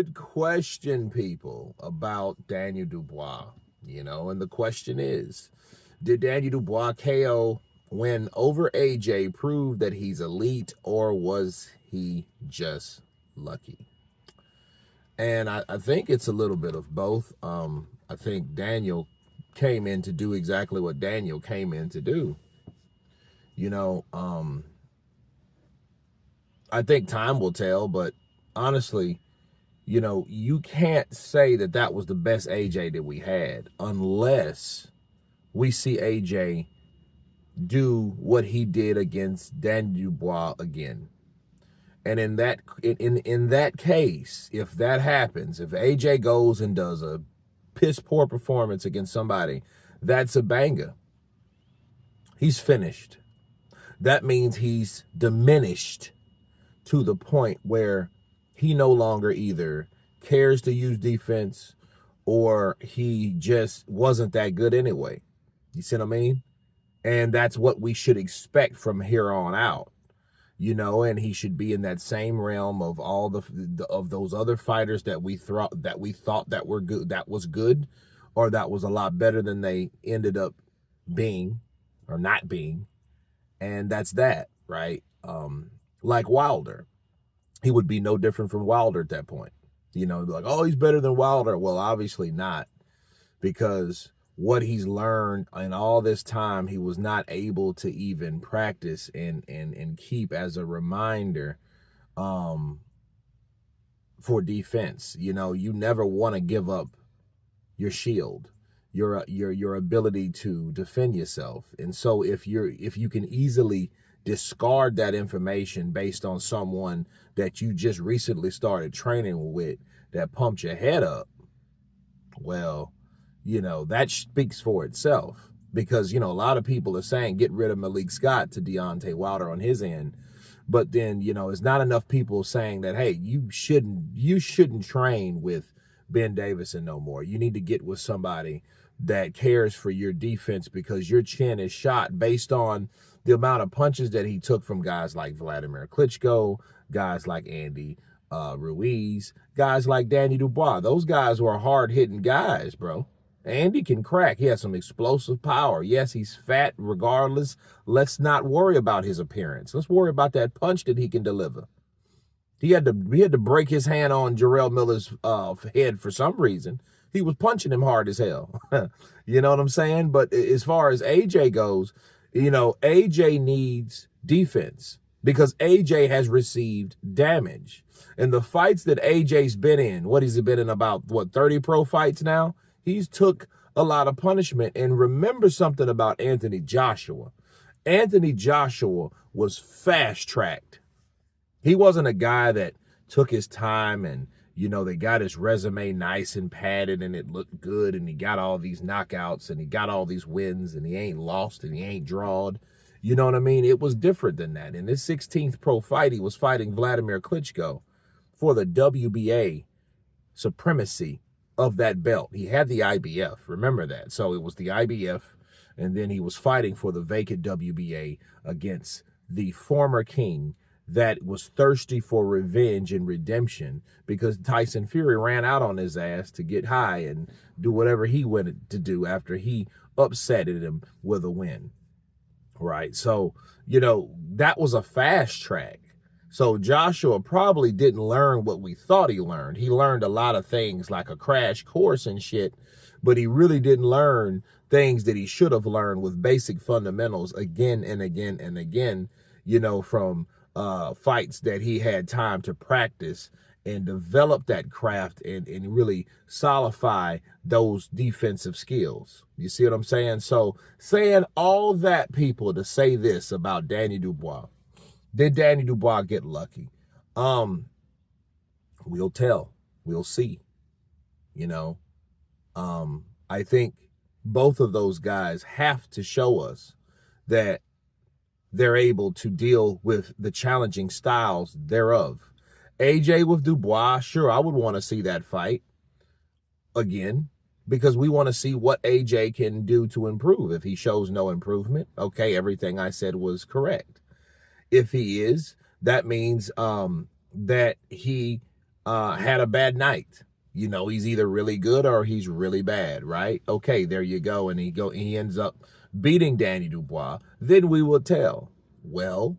good question, people, about Daniel Dubois. And the question is, did Daniel Dubois KO win over AJ prove that he's elite, or was he just lucky? And I think it's a little bit of both. I think Daniel came in to do exactly what Daniel came in to do. I think time will tell, but honestly, you can't say that that was the best AJ that we had unless we see AJ do what he did against Daniel Dubois again. And in that case, if that happens, if AJ goes and does a piss poor performance against somebody, that's a banger. He's finished. That means he's diminished to the point where he no longer either cares to use defense or he just wasn't that good anyway. You see what I mean? And that's what we should expect from here on out. And he should be in that same realm of all of those other fighters that we thought that were good, that was good, or that was a lot better than they ended up being or not being. And that's that, right? Like Wilder. He would be no different from Wilder at that point. Like, oh, he's better than Wilder. Well, obviously not, because what he's learned in all this time, he was not able to even practice and keep as a reminder for defense. You never want to give up your shield, your ability to defend yourself. And so if you can easily discard that information based on someone that you just recently started training with that pumped your head up, well, that speaks for itself, because, a lot of people are saying get rid of Malik Scott to Deontay Wilder on his end. But then, it's not enough people saying that, hey, you shouldn't train with Ben Davison no more. You need to get with somebody that cares for your defense, because your chin is shot based on the amount of punches that he took from guys like Vladimir Klitschko, guys like Andy Ruiz, guys like Danny Dubois. Those guys were hard-hitting guys, bro. Andy can crack. He has some explosive power. Yes, he's fat regardless. Let's not worry about his appearance. Let's worry about that punch that he can deliver. He had to break his hand on Jarrell Miller's head for some reason. He was punching him hard as hell. You know what I'm saying? But as far as AJ goes, AJ needs defense, because AJ has received damage. And the fights that AJ's been in, what has he been in, about 30 pro fights now? He's took a lot of punishment. And remember something about Anthony Joshua. Anthony Joshua was fast-tracked. He wasn't a guy that took his time and, they got his resume nice and padded and it looked good and he got all these knockouts and he got all these wins and he ain't lost and he ain't drawed. You know what I mean? It was different than that. In his 16th pro fight, he was fighting Vladimir Klitschko for the WBA supremacy of that belt. He had the IBF. Remember that. So it was the IBF, and then he was fighting for the vacant WBA against the former king that was thirsty for revenge and redemption, because Tyson Fury ran out on his ass to get high and do whatever he wanted to do after he upsetted him with a win. Right? So, that was a fast track. So Joshua probably didn't learn what we thought he learned. He learned a lot of things like a crash course and shit, but he really didn't learn things that he should have learned with basic fundamentals again and again and again, from fights that he had time to practice and develop that craft and really solidify those defensive skills. You see what I'm saying? So saying all that, people, to say this about Danny Dubois. Did Danny Dubois get lucky? We'll tell. We'll see. I think both of those guys have to show us that they're able to deal with the challenging styles thereof. AJ with Dubois, sure, I would want to see that fight again, because we want to see what AJ can do to improve. If he shows no improvement, okay, everything I said was correct. If he is, that means that he had a bad night. You know, he's either really good or he's really bad, right? Okay, there you go. And he ends up beating Danny Dubois. Then we will tell. Well,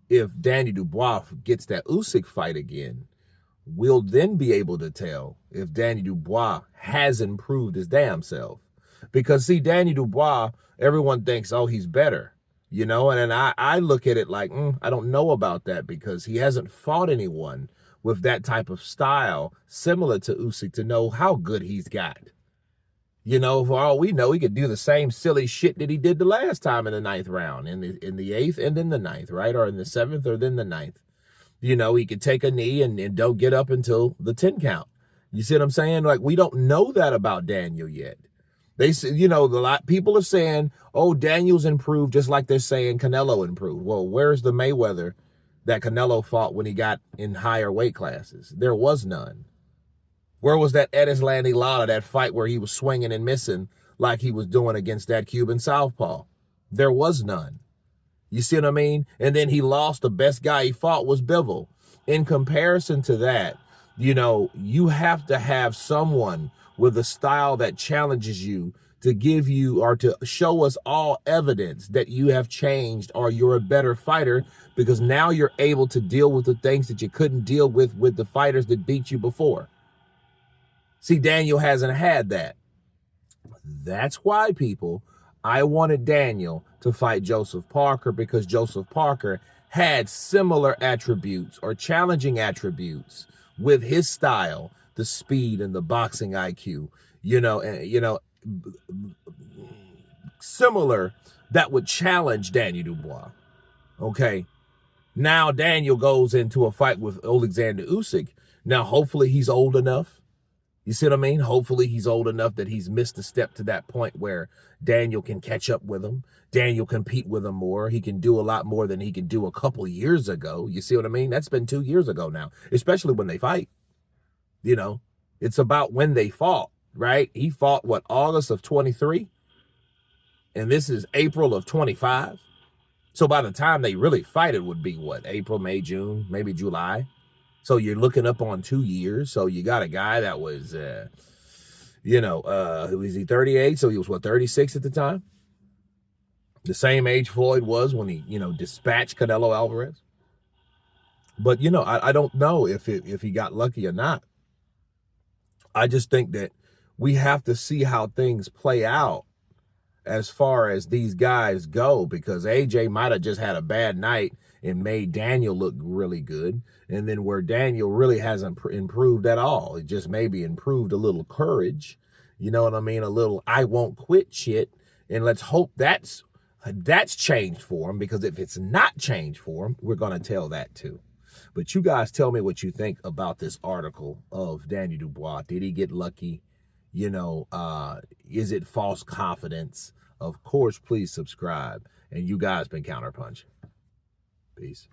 if Danny Dubois gets that Usyk fight again, we'll then be able to tell if Danny Dubois has improved his damn self. Because see, Danny Dubois, everyone thinks, oh, he's better. You know, and then I look at it like, I don't know about that, because he hasn't fought anyone with that type of style similar to Usyk to know how good he's got. You know, for all we know, he could do the same silly shit that he did the last time in the 9th round, in the 8th and then the 9th, right? Or in the 7th or then the 9th. You know, he could take a knee and don't get up until the 10 count. You see what I'm saying? Like, we don't know that about Daniel yet. They say, you know, people are saying, oh, Daniel's improved, just like they're saying Canelo improved. Well, where's the Mayweather that Canelo fought when he got in higher weight classes? There was none. Where was that Erislandy Lara, that fight where he was swinging and missing like he was doing against that Cuban southpaw? There was none. You see what I mean? And then he lost. The best guy he fought was Bivol. In comparison to that, you know, you have to have someone with a style that challenges you to give you or to show us all evidence that you have changed or you're a better fighter, because now you're able to deal with the things that you couldn't deal with the fighters that beat you before. See, Daniel hasn't had that. That's why, people, I wanted Daniel to fight Joseph Parker, because Joseph Parker had similar attributes or challenging attributes with his style, the speed and the boxing IQ, similar, that would challenge Daniel Dubois. Okay. Now Daniel goes into a fight with Alexander Usyk. Now, hopefully he's old enough. You see what I mean? Hopefully he's old enough that he's missed a step to that point where Daniel can catch up with him. Daniel compete with him more. He can do a lot more than he could do a couple years ago. You see what I mean? That's been 2 years ago now, especially when they fight. You know, it's about when they fought, right? He fought, what, August of 23? And this is April of 25. So by the time they really fight, it would be, what, April, May, June, maybe July. So you're looking up on 2 years. So you got a guy that was, was he 38? So he was, what, 36 at the time? The same age Floyd was when he, dispatched Canelo Alvarez. But, I don't know if he got lucky or not. I just think that we have to see how things play out as far as these guys go, because AJ might have just had a bad night and made Daniel look really good. And then where Daniel really hasn't improved at all, it just maybe improved a little courage. You know what I mean? A little I won't quit shit. And let's hope that's changed for him, because if it's not changed for him, we're going to tell that too. But you guys tell me what you think about this article of Daniel Dubois. Did he get lucky? Is it false confidence? Of course, please subscribe. And you guys been counterpunching. Peace.